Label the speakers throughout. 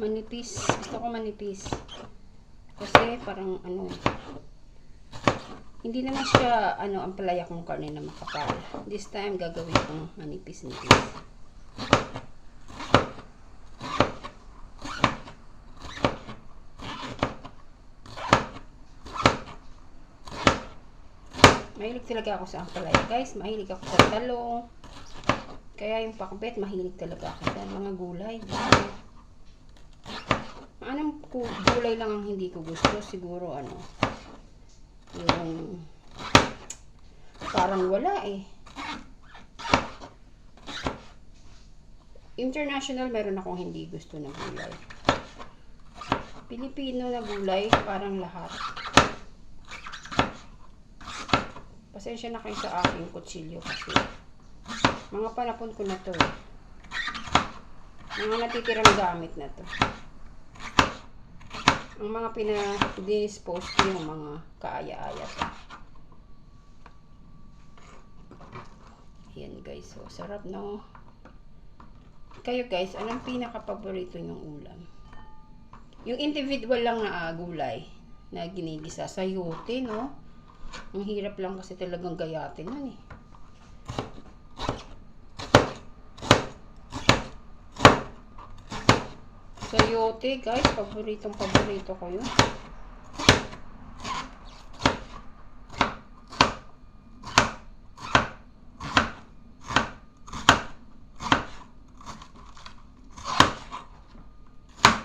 Speaker 1: Manipis. Gusto ko manipis. Kasi parang ano, hindi naman siya ang palaya kong karne na makapal. This time gagawin kong manipis-nipis. Mahilig talaga ako sa ampalaya, guys. Mahilig ako sa talong. Kaya yung pakbet, mahilig talaga ako sa mga gulay. Anong gulay lang ang hindi ko gusto? Siguro yung parang wala eh. International, meron akong hindi gusto na gulay. Pilipino na gulay, parang lahat. Pasensya na kayo sa aking kutsilyo kasi mga panapon ko na to eh. Mga natitirang gamit na to. Ang mga pinadispose ko yung mga kaaya-aya to. Ayan guys, so sarap no. Kayo guys, anong pinaka-paborito nyong ulam? Yung individual lang na gulay na ginigisa, sayote no. Ang hirap lang kasi talagang gayatin nun eh. Sayote guys, paborito ko yun.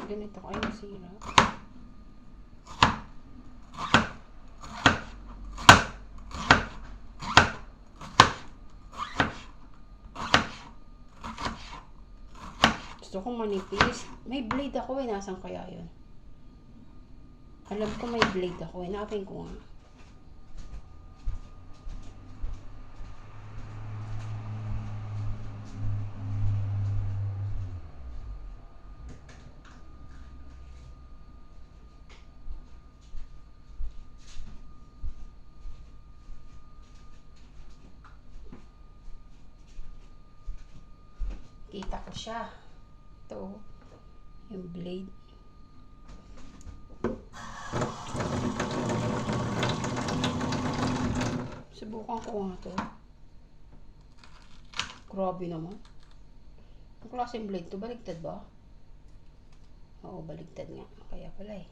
Speaker 1: Ganito kayo masira. Gusto kong manipis. May blade ako eh. Nasaan kaya yun? Alam ko may blade ako eh. Hanapin ko nga. Kita ko siya. Ito. Yung blade. Subukan ko nga to. Grabe naman. Ang klaseng blade to. Baligtad ba? Oo, baligtad nga. Kaya pala eh.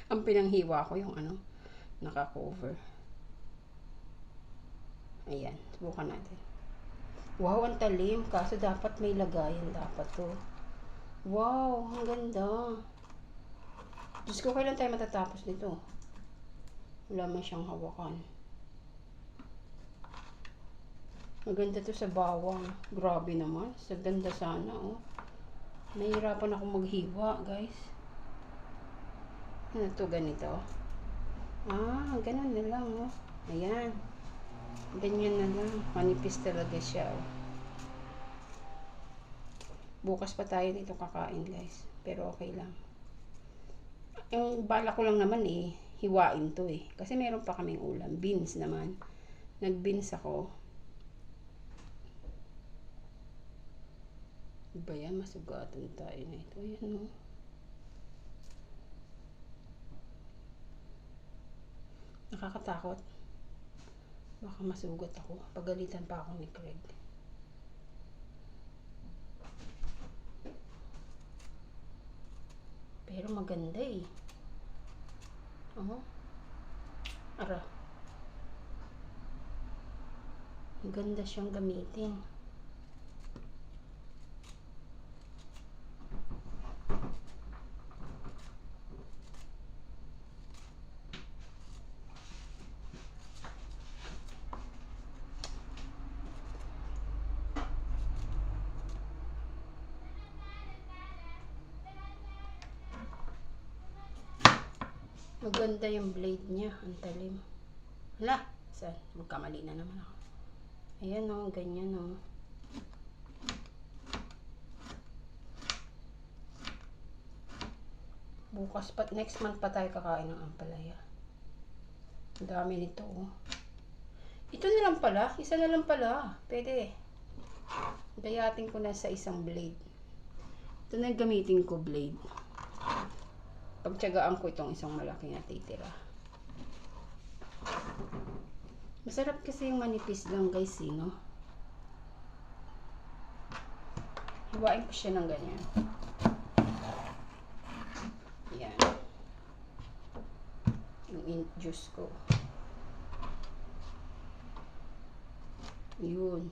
Speaker 1: Ang pinanghiwa ko yung naka-cover. Ayan. Subukan natin. Wow, ang talim. Kaso dapat may lagayan dapat to. Wow, ang ganda. Diyos ko, kailan tayo matatapos nito? Wala man siyang hawakan. Maganda to sa bawang. Grabe naman. Sa ganda sana, oh. Nahihirapan akong maghiwa, guys. Ano to, ganito? Ah, ganun na lang, oh. Ayan. Ganyan na lang. Manipis talaga siya, oh. Bukas pa tayo dito kakain, guys. Pero okay lang. Yung bala ko lang naman eh, hiwain to eh. Kasi meron pa kaming ulam. Beans naman. Nag-beans ako. Diba yan? Masugatan tayo na ito. Ayan, oh. Nakakatakot. Baka masugat ako. Pagalitan pa ako ni Craig. Pero maganda eh. Ara. Maganda siyang gamitin. Maganda yung blade niya. Ang talim. Hala! Saan? Magkamali na naman ako. Ayan o. Ganyan o. Bukas pa. Next month pa tayo kakain ng ampalaya. Ang dami nito o. Ito na lang pala. Isa na lang pala. Pwede. Gayatin ko na sa isang blade. Ito na yung gamitin ko blade. Pagtiyagaan ko itong isang malaki na titira. Masarap kasi yung manipis lang guys, no? Hiwain ko siya ng ganyan. Yan. Yung juice ko. Yun.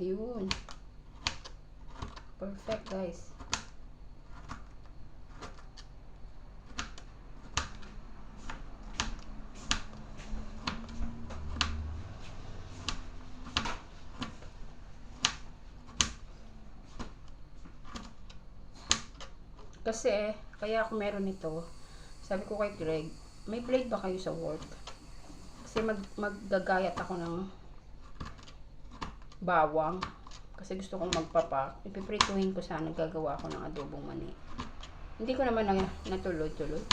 Speaker 1: Yun. Perfect guys. Kasi, kaya ako meron ito, sabi ko kay Greg, may blade ba kayo sa work? Kasi maggagayat ako ng bawang. Kasi gusto kong magpapa. Ipiprituhin ko sana, gagawa ako ng adobong mani. Hindi ko naman natuloy-tuloy.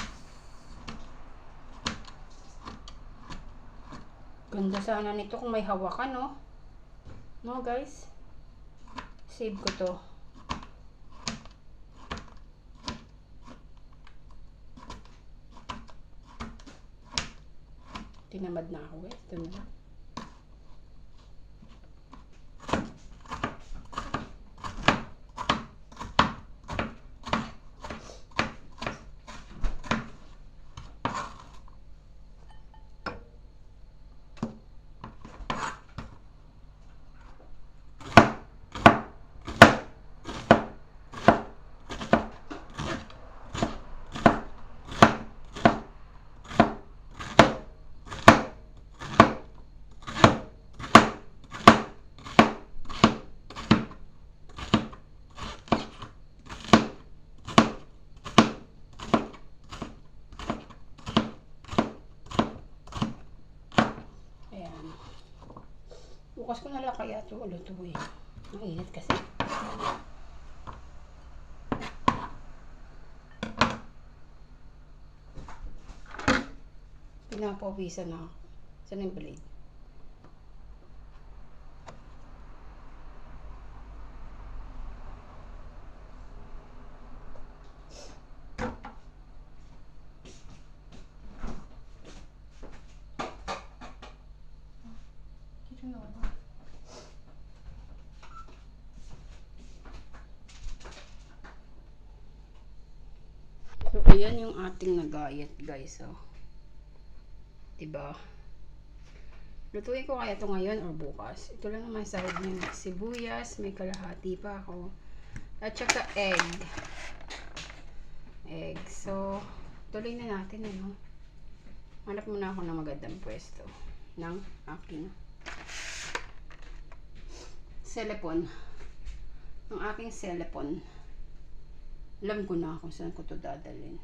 Speaker 1: Ganda sana nito kung may hawakan, no? No, guys? Save ko to. Tinamad na ako, guys. Ito na. Bukas ko na lang kaya ito lutuin. Ang init kasi. Pinapawisan na ako. Saan yung blade? So, ayan yung ating nagayat, guys. Oh. Diba? Lutuin ko kaya ito ngayon or bukas. Ito lang naman sahod niya. Sibuyas, may kalahati pa ako. At saka egg. Egg. So, tuloy na natin, ano? Hanap muna ako ng magandang pwesto ng aking selepon. Ang aking selepon. Alam ko na kung saan ko ito dadalhin.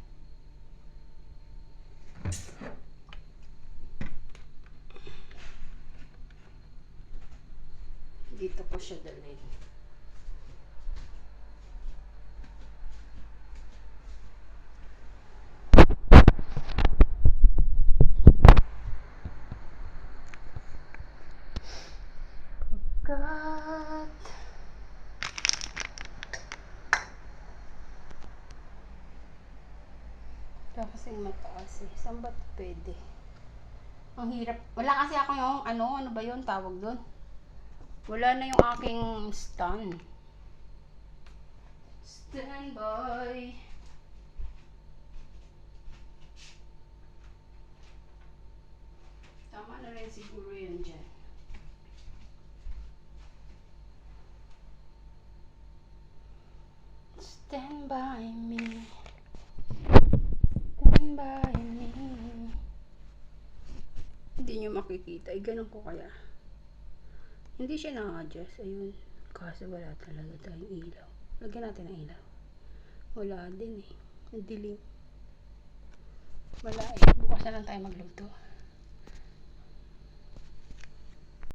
Speaker 1: Dito ko siya dalhin. Kasing mataas eh. Saan ba pwede? Ang hirap. Wala kasi ako yung ano ba yun tawag doon? Wala na yung aking stand. Standby. Tama na rin siguro yun dyan. Stand by me. By me. Hindi nyo makikita. Ay, ganun ko kaya. Hindi siya na-adjust. Ayun. Kaso wala talaga tayong ilaw. Lagyan natin ng ilaw. Wala din eh. Ang dilim. Wala eh. Bukas na lang tayo magluto.